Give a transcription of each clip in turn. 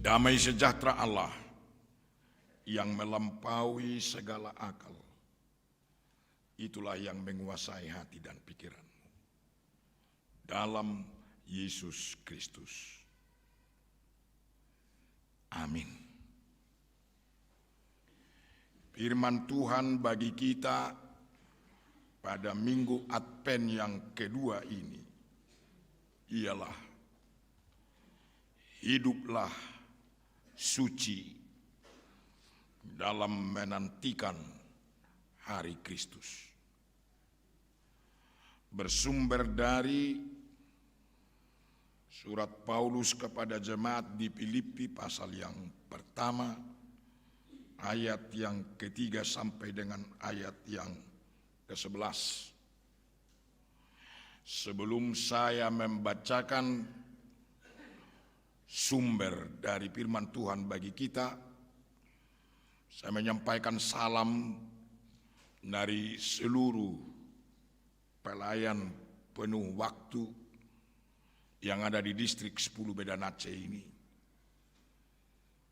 Damai sejahtera Allah yang melampaui segala akal, itulah yang menguasai hati dan pikiranmu dalam Yesus Kristus. Amin. Firman Tuhan bagi kita pada minggu Advent yang kedua ini ialah hiduplah suci dalam menantikan hari Kristus. Bersumber dari surat Paulus kepada jemaat di Filipi pasal yang pertama, ayat yang ketiga sampai dengan ayat yang ke-11. Sebelum saya membacakan sumber dari firman Tuhan bagi kita, saya menyampaikan salam dari seluruh pelayan penuh waktu yang ada di distrik 10 Medan Aceh ini,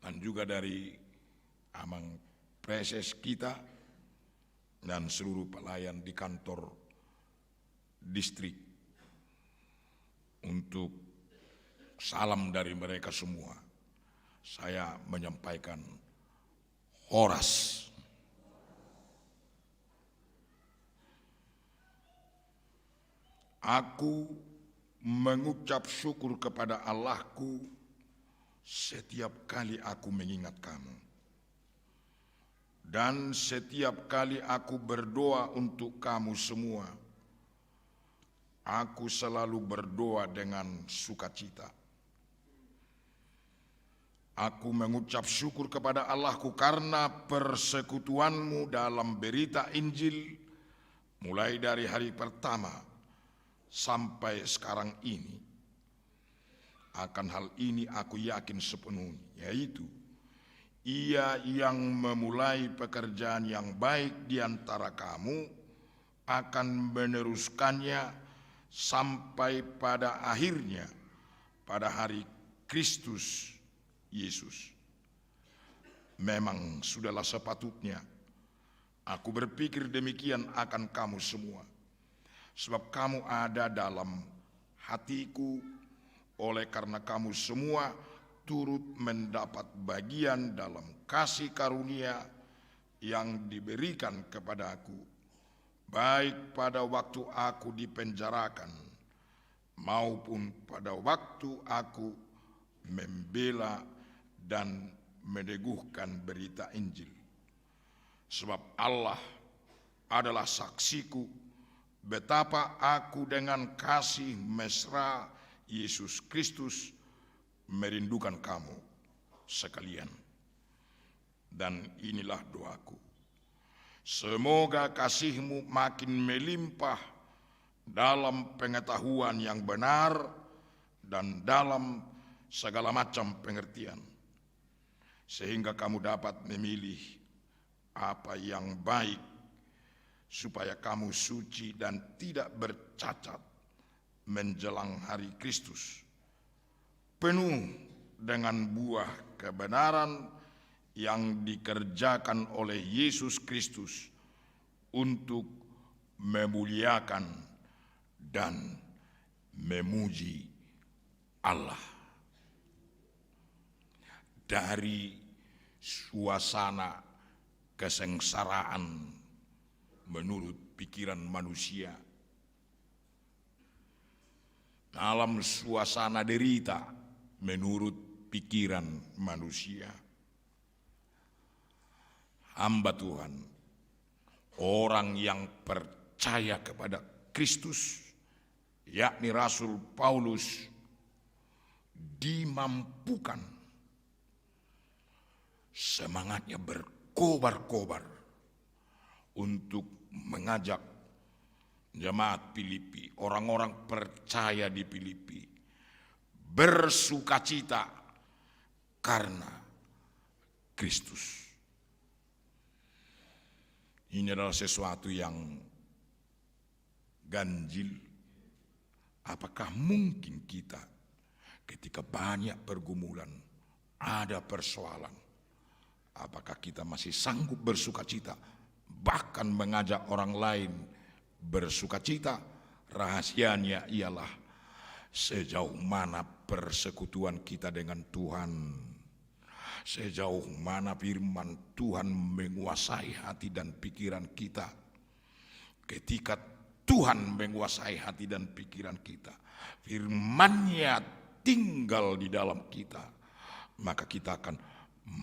dan juga dari Amang Preses kita dan seluruh pelayan di kantor distrik. Untuk salam dari mereka semua, saya menyampaikan horas. Aku mengucap syukur kepada Allahku setiap kali aku mengingat kamu. Dan setiap kali aku berdoa untuk kamu semua, aku selalu berdoa dengan sukacita. Aku mengucap syukur kepada Allahku karena persekutuanmu dalam berita Injil mulai dari hari pertama sampai sekarang ini. Akan hal ini aku yakin sepenuhnya, yaitu Ia yang memulai pekerjaan yang baik di antara kamu akan meneruskannya sampai pada akhirnya pada hari Kristus Yesus. Memang sudahlah sepatutnya aku berpikir demikian akan kamu semua, sebab kamu ada dalam hatiku, oleh karena kamu semua turut mendapat bagian dalam kasih karunia yang diberikan kepadaku, baik pada waktu aku dipenjarakan maupun pada waktu aku membela dan meneguhkan berita Injil. Sebab Allah adalah saksiku betapa aku dengan kasih mesra Yesus Kristus merindukan kamu sekalian. Dan inilah doaku, semoga kasihmu makin melimpah dalam pengetahuan yang benar dan dalam segala macam pengertian, sehingga kamu dapat memilih apa yang baik, supaya kamu suci dan tidak bercacat menjelang hari Kristus, penuh dengan buah kebenaran yang dikerjakan oleh Yesus Kristus untuk memuliakan dan memuji Allah. Dari suasana kesengsaraan menurut pikiran manusia, dalam suasana derita menurut pikiran manusia, hamba Tuhan, orang yang percaya kepada Kristus, yakni Rasul Paulus, dimampukan semangatnya berkobar-kobar untuk mengajak jemaat Filipi, orang-orang percaya di Filipi, bersukacita karena Kristus. Ini adalah sesuatu yang ganjil. Apakah mungkin kita ketika banyak pergumulan, ada persoalan, apakah kita masih sanggup bersukacita, bahkan mengajak orang lain bersukacita? Rahasianya ialah sejauh mana persekutuan kita dengan Tuhan, sejauh mana firman Tuhan menguasai hati dan pikiran kita. Ketika Tuhan menguasai hati dan pikiran kita, firman-Nya tinggal di dalam kita, maka kita akan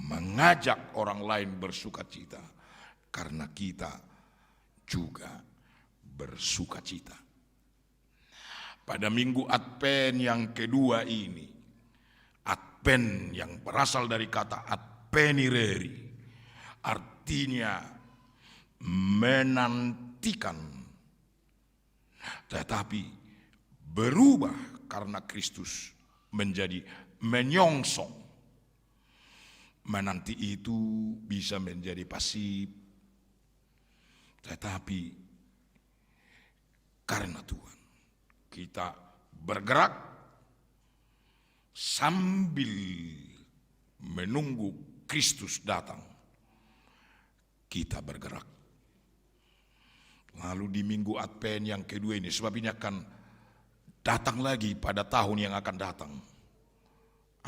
mengajak orang lain bersukacita karena kita juga bersukacita. Pada minggu Advent yang kedua ini, Advent yang berasal dari kata advenireri, artinya menantikan, tetapi berubah karena Kristus menjadi menyongsong. Menanti itu bisa menjadi pasif, tetapi karena Tuhan kita bergerak sambil menunggu Kristus datang. Kita bergerak. Lalu di minggu Advent yang kedua ini, sebab ini akan datang lagi pada tahun yang akan datang,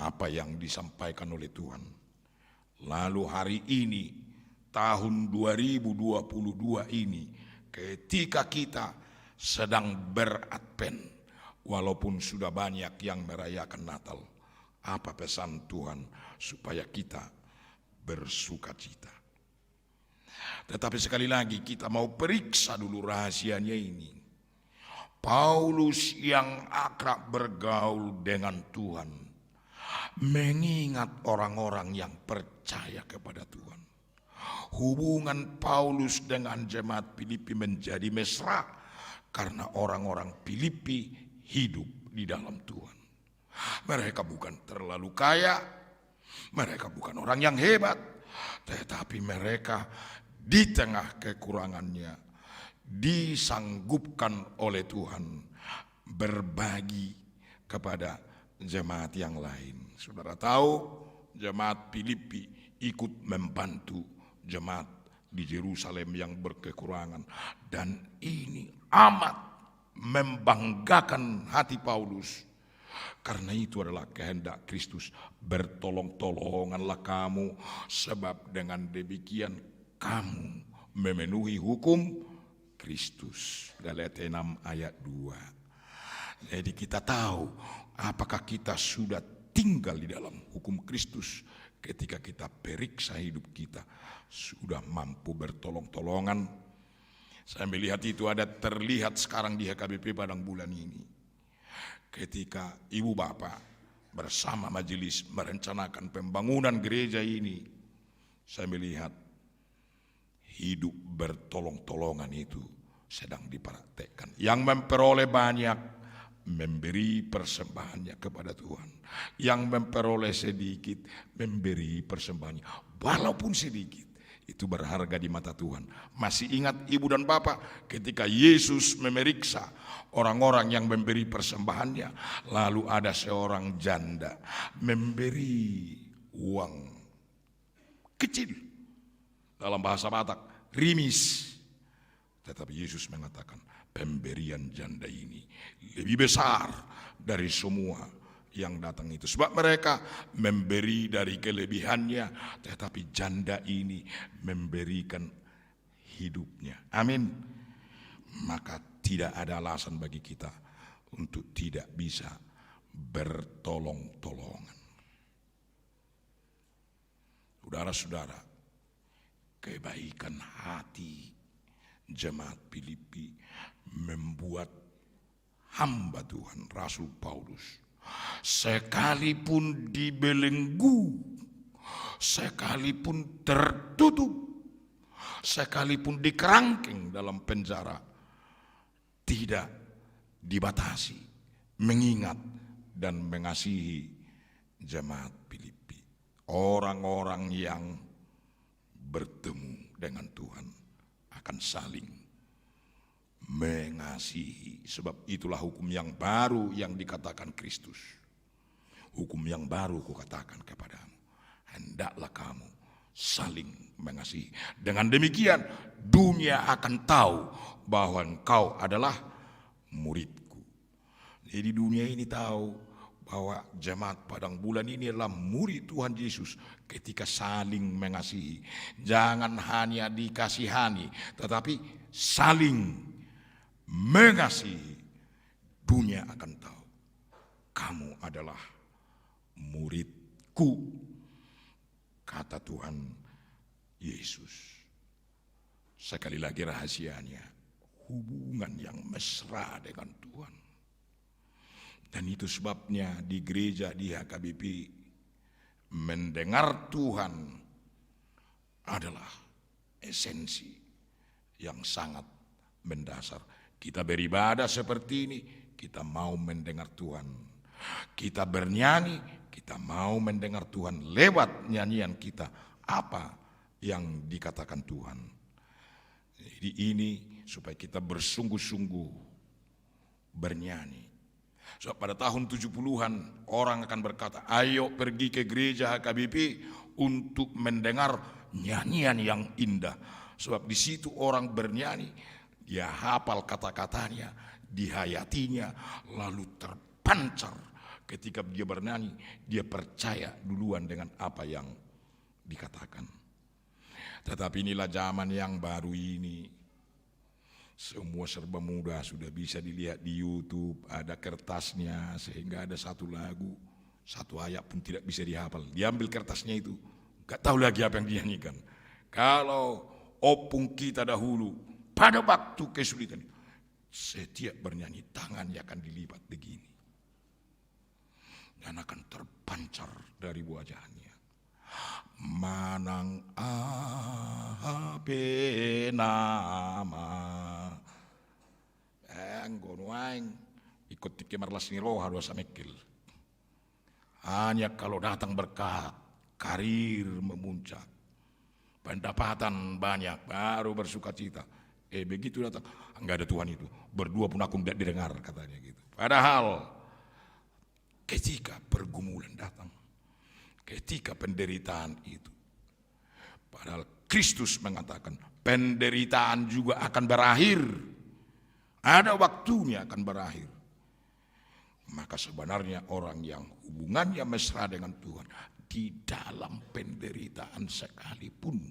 apa yang disampaikan oleh Tuhan. Lalu hari ini, tahun 2022 ini, ketika kita sedang beradvent, walaupun sudah banyak yang merayakan Natal, apa pesan Tuhan? Supaya kita bersukacita. Tetapi sekali lagi kita mau periksa dulu rahasianya ini. Paulus yang akrab bergaul dengan Tuhan, mengingat orang-orang yang percaya kepada Tuhan. Hubungan Paulus dengan jemaat Filipi menjadi mesra karena orang-orang Filipi hidup di dalam Tuhan. Mereka bukan terlalu kaya, mereka bukan orang yang hebat, tetapi mereka di tengah kekurangannya disanggupkan oleh Tuhan berbagi kepada jemaat yang lain. Saudara tahu, jemaat Filipi ikut membantu jemaat di Yerusalem yang berkekurangan, dan ini amat membanggakan hati Paulus. Karena itu adalah kehendak Kristus. Bertolong-tolonganlah kamu, sebab dengan demikian kamu memenuhi hukum Kristus. Galatia 6 ayat 2. Jadi kita tahu apakah kita sudah tinggal di dalam hukum Kristus ketika kita periksa hidup kita. Sudah mampu bertolong-tolongan. Saya melihat itu ada terlihat sekarang di HKBP Padang Bulan ini. Ketika ibu bapak bersama majelis merencanakan pembangunan gereja ini, saya melihat hidup bertolong-tolongan itu sedang dipraktekkan. Yang memperoleh banyak memberi persembahannya kepada Tuhan. Yang memperoleh sedikit memberi persembahannya, walaupun sedikit. Itu berharga di mata Tuhan. Masih ingat ibu dan bapak ketika Yesus memeriksa orang-orang yang memberi persembahannya. Lalu ada seorang janda memberi uang kecil. Dalam bahasa Batak, rimis. Tetapi Yesus mengatakan pemberian janda ini lebih besar dari semua yang datang itu. Sebab mereka memberi dari kelebihannya, tetapi janda ini memberikan hidupnya. Amin. Maka tidak ada alasan bagi kita untuk tidak bisa bertolong-tolongan. Saudara-saudara, kebaikan hati jemaat Filipi membuat hamba Tuhan Rasul Paulus sekalipun dibelenggu, sekalipun tertutup, sekalipun dikerangkeng dalam penjara, tidak dibatasi mengingat dan mengasihi jemaat Filipi. Orang-orang yang bertemu dengan Tuhan akan saling mengasihi. Sebab itulah hukum yang baru yang dikatakan Kristus. Hukum yang baru kukatakan kepadamu. hendaklah kamu saling mengasihi. Dengan demikian dunia akan tahu bahwa engkau adalah muridku. Jadi dunia ini tahu bahwa jemaat Padang Bulan ini adalah murid Tuhan Yesus ketika saling mengasihi. Jangan hanya dikasihani, tetapi saling mengasihi. Dunia akan tahu kamu adalah muridku, kata Tuhan Yesus. Sekali lagi rahasianya, hubungan yang mesra dengan Tuhan. Dan itu sebabnya di gereja di HKBP mendengar Tuhan adalah esensi yang sangat mendasar. Kita beribadah seperti ini, kita mau mendengar Tuhan. Kita bernyanyi, kita mau mendengar Tuhan lewat nyanyian kita. Apa yang dikatakan Tuhan. Jadi ini supaya kita bersungguh-sungguh bernyanyi. So, pada tahun 70-an orang akan berkata, ayo pergi ke gereja HKBP untuk mendengar nyanyian yang indah. Sebab di situ orang bernyanyi, dia hafal kata-katanya, dihayatinya, lalu terpancar ketika dia bernyanyi, dia percaya duluan dengan apa yang dikatakan. Tetapi inilah zaman yang baru ini. Semua serba mudah, sudah bisa dilihat di YouTube, ada kertasnya, sehingga ada satu lagu, satu ayat pun tidak bisa dihafal. Diambil kertasnya itu, gak tahu lagi apa yang dinyanyikan. Kalau opung kita dahulu, pada waktu kesulitan, setiap bernyanyi tangannya akan dilipat begini. Dan akan terpancar dari wajahnya. Manang ape nama ngono aing ikut tikemar lasni roha dua samekil. Hanya kalau datang berkat, karir memuncak, pendapatan banyak, baru bersuka cita. Begitu datang, enggak ada Tuhan itu. Berdua pun aku tidak didengar, katanya gitu. Padahal ketika pergumulan datang, ketika penderitaan itu, padahal Kristus mengatakan penderitaan juga akan berakhir. Ada waktunya akan berakhir. Maka sebenarnya orang yang hubungannya mesra dengan Tuhan, di dalam penderitaan sekalipun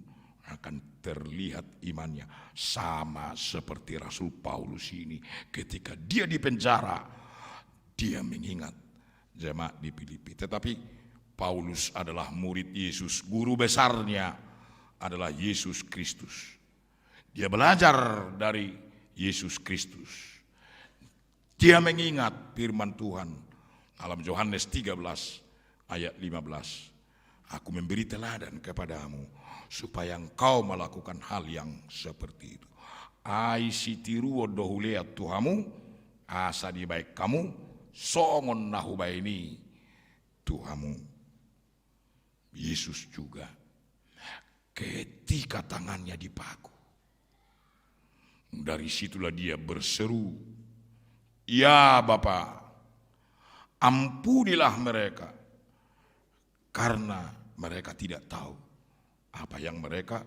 akan terlihat imannya. Sama seperti Rasul Paulus ini, ketika dia di penjara, dia mengingat jemaat di Filipi. Tetapi Paulus adalah murid Yesus, guru besarnya adalah Yesus Kristus. Dia belajar dari Yesus Kristus. Dia mengingat firman Tuhan dalam Yohanes 13 ayat 15. Aku memberi teladan kepadamu supaya engkau melakukan hal yang seperti itu. Ai sitiru dohulea Tuhamu, asa di baik kamu, songon nahu baini Tuhamu. Yesus juga ketika tangannya dipaku, dari situlah dia berseru, ya Bapa, ampunilah mereka, karena mereka tidak tahu apa yang mereka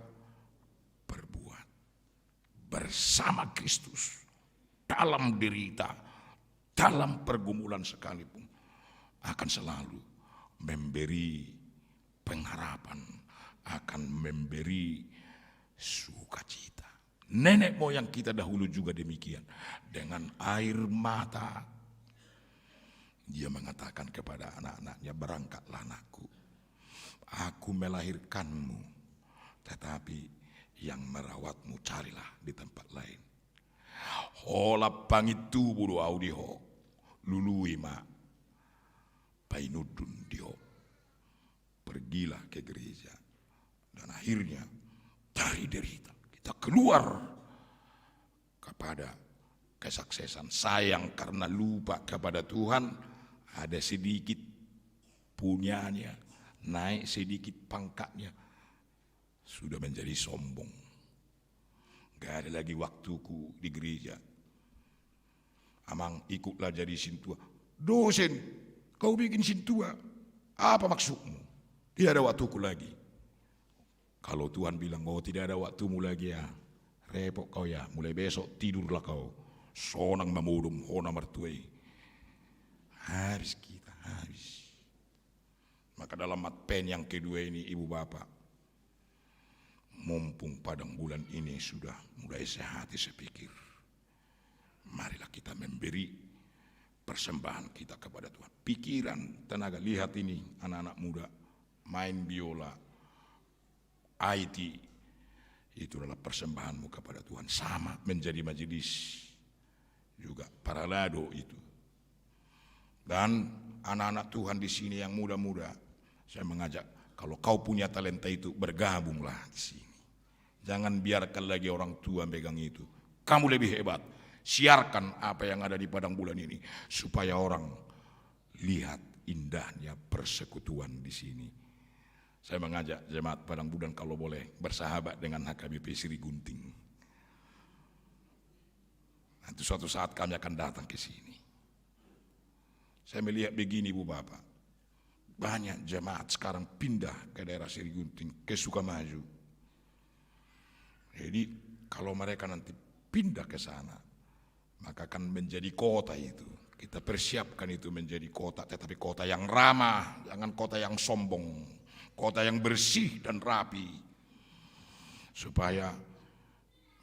perbuat. Bersama Kristus, dalam derita, dalam pergumulan sekalipun, akan selalu memberi pengharapan, akan memberi sukacita. Nenek moyang kita dahulu juga demikian. Dengan air mata dia mengatakan kepada anak-anaknya, berangkatlah anakku, aku melahirkanmu, tetapi yang merawatmu carilah di tempat lain. Hola pangitu buru audiho lului ma painudun dio. Pergilah ke gereja, dan akhirnya dari derita kita keluar kepada kesuksesan. Sayang karena lupa kepada Tuhan, ada sedikit punyanya, naik sedikit pangkatnya, sudah menjadi sombong. Gak ada lagi waktuku di gereja. Amang ikutlah jadi sintua. Dosen, kau bikin sintua, apa maksudmu? Tidak ada waktuku lagi. Kalau Tuhan bilang, oh tidak ada waktumu lagi ya, repot kau ya, mulai besok tidurlah kau. Sonang mamudum, hona mertuai. Habis kita, habis. Maka dalam Advent yang kedua ini, ibu bapak, mumpung padang bulan ini sudah mulai sehati sepikir, marilah kita memberi persembahan kita kepada Tuhan. Pikiran, tenaga, lihat ini anak-anak muda, main biola, IT, itu adalah persembahanmu kepada Tuhan. Sama menjadi majelis juga para lado itu. Dan anak-anak Tuhan di sini yang muda-muda, saya mengajak, kalau kau punya talenta itu, bergabunglah di sini. Jangan biarkan lagi orang tua megang itu. Kamu lebih hebat. Siarkan apa yang ada di padang bulan ini, supaya orang lihat indahnya persekutuan di sini. Saya mengajak jemaat padang bulan kalau boleh bersahabat dengan HKBP Sri Gunting. Nanti suatu saat kami akan datang ke sini. Saya melihat begini Bu Bapak, banyak jemaat sekarang pindah ke daerah Sri Gunting, ke Sukamaju. Jadi kalau mereka nanti pindah ke sana, maka akan menjadi kota itu. Kita persiapkan itu menjadi kota, tetapi kota yang ramah, jangan kota yang sombong. Kota yang bersih dan rapi, supaya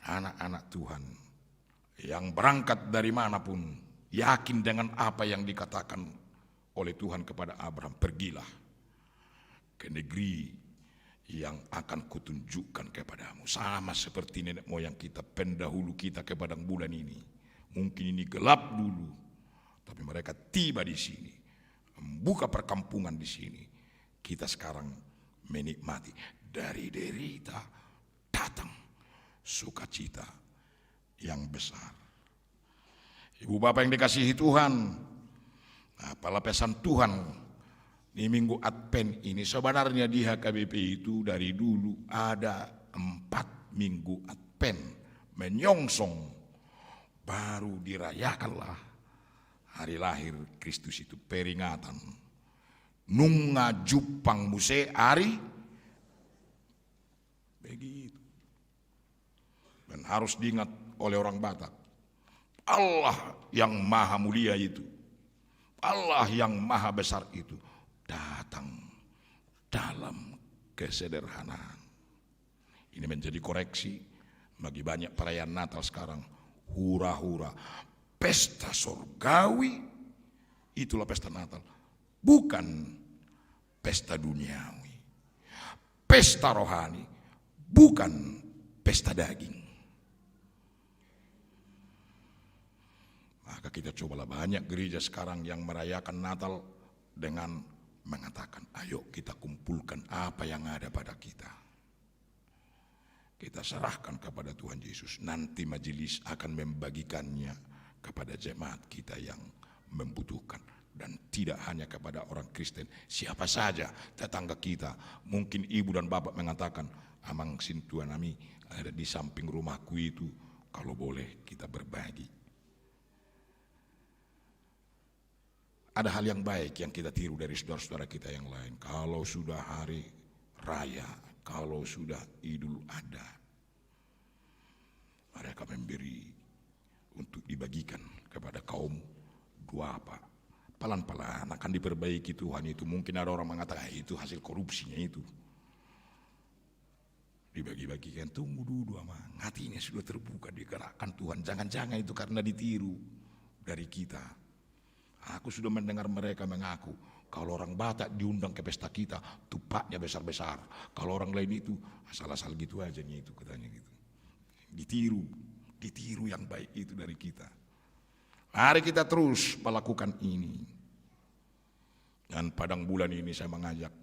anak-anak Tuhan yang berangkat dari manapun yakin dengan apa yang dikatakan oleh Tuhan kepada Abraham, pergilah ke negeri yang akan kutunjukkan kepadamu. Sama seperti nenek moyang kita, pendahulu kita ke padang bulan ini. Mungkin ini gelap dulu, tapi mereka tiba di sini, membuka perkampungan di sini. Kita sekarang menikmati, dari derita datang sukacita yang besar. Ibu bapak yang dikasihi Tuhan, apalah pesan Tuhan di minggu Advent ini. Sebenarnya di HKBP itu dari dulu ada 4 minggu Advent menyongsong, baru dirayakanlah hari lahir Kristus itu, peringatan nunga jupang muse ari begitu. Dan harus diingat oleh orang Batak, Allah yang maha mulia itu, Allah yang maha besar itu datang dalam kesederhanaan. Ini menjadi koreksi bagi banyak perayaan Natal sekarang. Hura-hura, pesta surgawi, itulah pesta Natal. Bukan pesta duniawi, pesta rohani, bukan pesta daging. Maka kita cobalah, banyak gereja sekarang yang merayakan Natal dengan mengatakan, ayo kita kumpulkan apa yang ada pada kita. Kita serahkan kepada Tuhan Yesus, nanti majelis akan membagikannya kepada jemaat kita yang membutuhkan. Dan tidak hanya kepada orang Kristen, siapa saja tetangga kita. Mungkin ibu dan bapak mengatakan, amang sintuan ami ada di samping rumahku itu, kalau boleh kita berbagi. Ada hal yang baik yang kita tiru dari saudara-saudara kita yang lain. Kalau sudah hari raya, kalau sudah Idul Adha, mereka memberi untuk dibagikan kepada kaum duafa. Pelan-pelan akan diperbaiki Tuhan itu. Mungkin ada orang mengatakan itu hasil korupsinya itu. Dibagi-bagikan, tunggu dulu amang. Hatinya sudah terbuka, digerakkan Tuhan. Jangan-jangan itu karena ditiru dari kita. Aku sudah mendengar mereka mengaku, kalau orang Batak diundang ke pesta kita, tupaknya besar-besar. Kalau orang lain itu asal-asal gitu aja nih itu, katanya gitu. Ditiru yang baik itu dari kita. Mari kita terus melakukan ini. Dan padang bulan ini saya mengajak,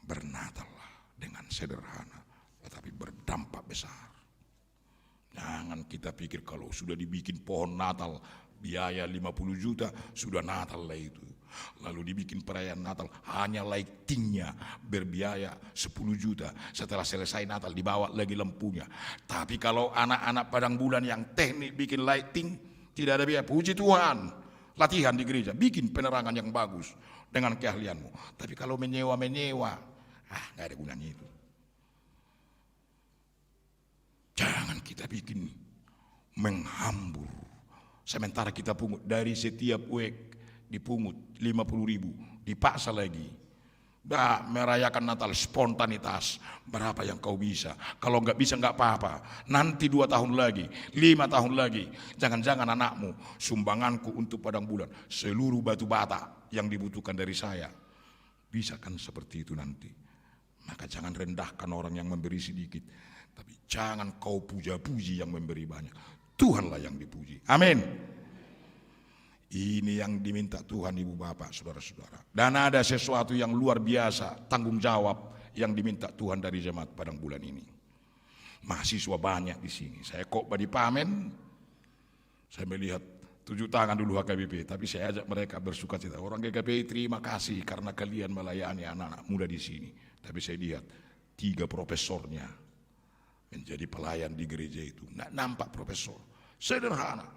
bernatallah dengan sederhana, tetapi berdampak besar. Jangan kita pikir kalau sudah dibikin pohon Natal, biaya 50 juta, sudah Natal lah itu. Lalu dibikin perayaan Natal, hanya lightingnya berbiaya 10 juta. Setelah selesai Natal dibawa lagi lampunya. Tapi kalau anak-anak padang bulan yang teknik bikin lighting, tidak ada biaya, puji Tuhan. latihan di gereja, bikin penerangan yang bagus dengan keahlianmu. Tapi kalau menyewa, nggak ada gunanya itu. Jangan kita bikin menghambur. Sementara kita pungut dari setiap week dipungut 50.000, dipaksa lagi. Merayakan Natal spontanitas, berapa yang kau bisa? Kalau nggak bisa nggak apa-apa. Nanti 2 tahun lagi, 5 tahun lagi, jangan-jangan anakmu sumbanganku untuk padang bulan, seluruh batu bata yang dibutuhkan dari saya. Bisa kan seperti itu nanti? Maka jangan rendahkan orang yang memberi sedikit, tapi jangan kau puja-puji yang memberi banyak. Tuhanlah yang dipuji. Amin. Ini yang diminta Tuhan, ibu bapak, saudara-saudara. Dan ada sesuatu yang luar biasa, tanggung jawab yang diminta Tuhan dari jemaat padang bulan ini. Mahasiswa banyak di sini. Saya khotbah di Pamen, saya melihat 7 tangan dulu HKBP, tapi saya ajak mereka bersukacita. Orang GKPI terima kasih karena kalian melayani anak-anak muda di sini. Tapi saya lihat 3 profesornya menjadi pelayan di gereja itu. Nggak nampak profesor, sederhana,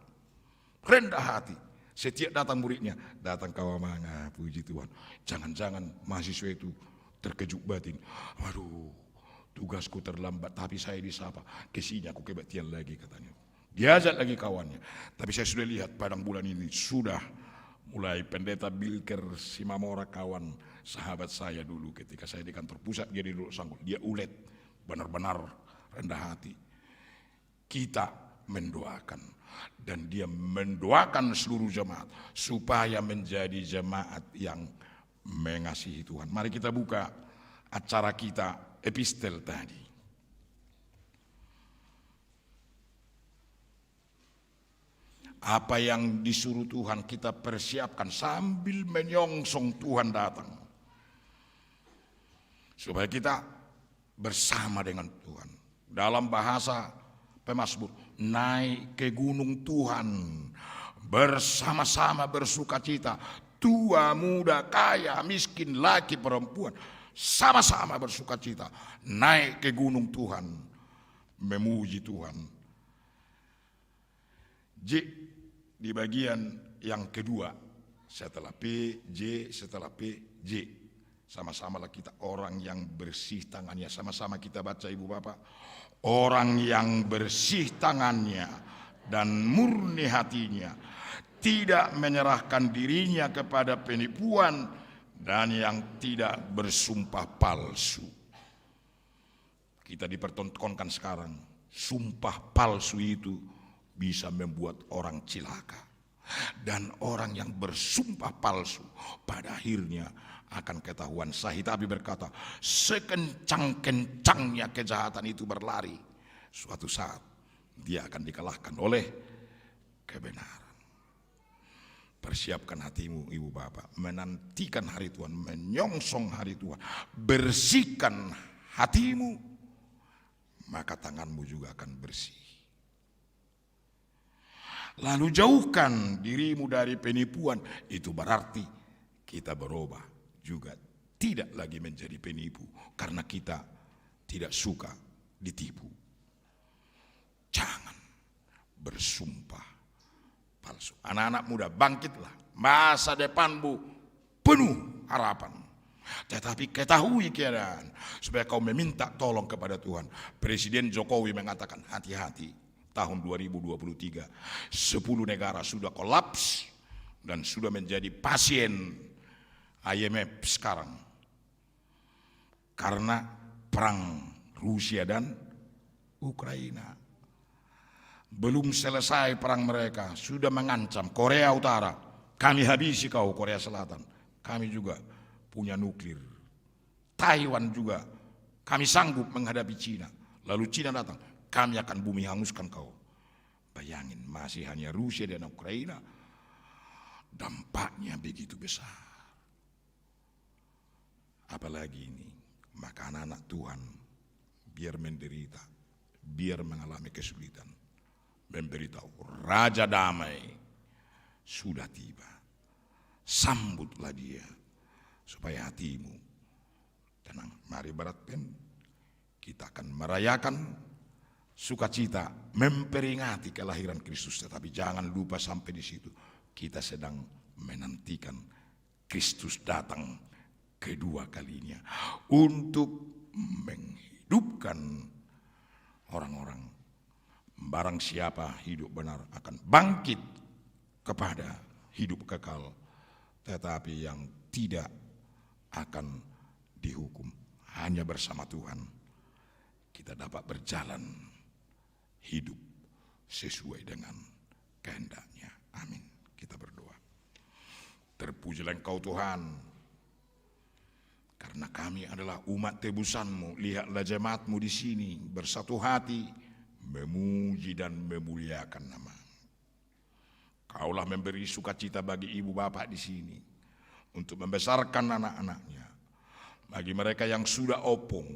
rendah hati. Setiap datang muridnya, datang kawamanga, puji Tuhan. Jangan-jangan mahasiswa itu terkejut batin. Waduh, tugasku terlambat, tapi saya disapa. Kesini aku kebaktian lagi katanya. Diajak lagi kawannya. Tapi saya sudah lihat padang bulan ini sudah mulai pendeta Bilker Simamora, kawan sahabat saya dulu ketika saya di kantor pusat, dia duduk sanggup. Dia ulet, benar-benar rendah hati. Kita mendoakan. Dan dia mendoakan seluruh jemaat supaya menjadi jemaat yang mengasihi Tuhan. Mari kita buka acara kita epistel tadi. Apa yang disuruh Tuhan kita persiapkan sambil menyongsong Tuhan datang. Supaya kita bersama dengan Tuhan. Dalam bahasa Pemasmur, naik ke gunung Tuhan, bersama-sama bersukacita, tua, muda, kaya, miskin, laki, perempuan, sama-sama bersukacita, naik ke gunung Tuhan, memuji Tuhan. J di bagian yang kedua, setelah P, J, setelah P, J. Sama-samalah kita orang yang bersih tangannya, sama-sama kita baca ibu bapak. Orang yang bersih tangannya dan murni hatinya, tidak menyerahkan dirinya kepada penipuan, dan yang tidak bersumpah palsu. Kita dipertontonkan sekarang, sumpah palsu itu bisa membuat orang cilaka. Dan orang yang bersumpah palsu pada akhirnya akan ketahuan sahih. Tapi berkata, sekencang-kencangnya kejahatan itu berlari, suatu saat dia akan dikalahkan oleh kebenaran. Persiapkan hatimu ibu bapak, menantikan hari Tuhan, menyongsong hari Tuhan. Bersihkan hatimu, maka tanganmu juga akan bersih. Lalu jauhkan dirimu dari penipuan, itu berarti kita berubah juga tidak lagi menjadi penipu, karena kita tidak suka ditipu. Jangan bersumpah palsu. Anak-anak muda, bangkitlah, masa depanmu penuh harapan. Tetapi ketahui keadaan supaya kau meminta tolong kepada Tuhan. Presiden Jokowi mengatakan hati-hati, tahun 2023 10 negara sudah kolaps dan sudah menjadi pasien IMF sekarang karena perang Rusia dan Ukraina. Belum selesai perang mereka, sudah mengancam Korea Utara, kami habisi kau Korea Selatan. Kami juga punya nuklir. Taiwan juga, kami sanggup menghadapi Cina. Lalu Cina datang, kami akan bumi hanguskan kau. Bayangin, masih hanya Rusia dan Ukraina, dampaknya begitu besar. Apalagi ini, maka anak-anak Tuhan biar menderita, biar mengalami kesulitan, memberitahu Raja Damai sudah tiba. Sambutlah dia supaya hatimu tenang. Mari beratkan, kita akan merayakan sukacita, memperingati kelahiran Kristus. Tetapi jangan lupa sampai di situ kita sedang menantikan Kristus datang kedua kalinya untuk menghidupkan orang-orang. Barang siapa hidup benar akan bangkit kepada hidup kekal, tetapi yang tidak akan dihukum. Hanya bersama Tuhan kita dapat berjalan hidup sesuai dengan kehendak-Nya. Amin. Kita berdoa. Terpujilah Engkau Tuhan, karena kami adalah umat tebusan-Mu. Lihatlah jemaat-Mu di sini bersatu hati memuji dan memuliakan nama. Kaulah memberi sukacita bagi ibu bapak di sini untuk membesarkan anak-anaknya. Bagi mereka yang sudah opung,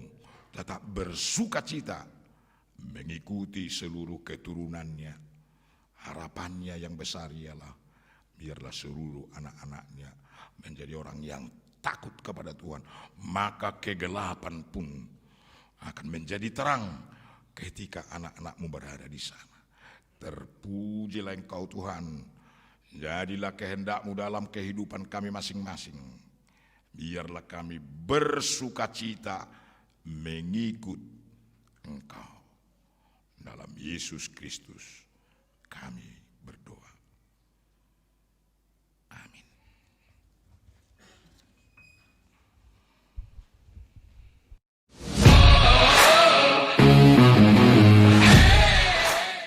tetap bersukacita mengikuti seluruh keturunannya. Harapannya yang besar ialah biarlah seluruh anak-anaknya menjadi orang yang takut kepada Tuhan. Maka kegelapan pun akan menjadi terang ketika anak-anakmu berada di sana. Terpujilah Engkau Tuhan. Jadilah kehendak-Mu dalam kehidupan kami masing-masing. Biarlah kami bersukacita mengikut Engkau. Dalam Yesus Kristus kami berdoa.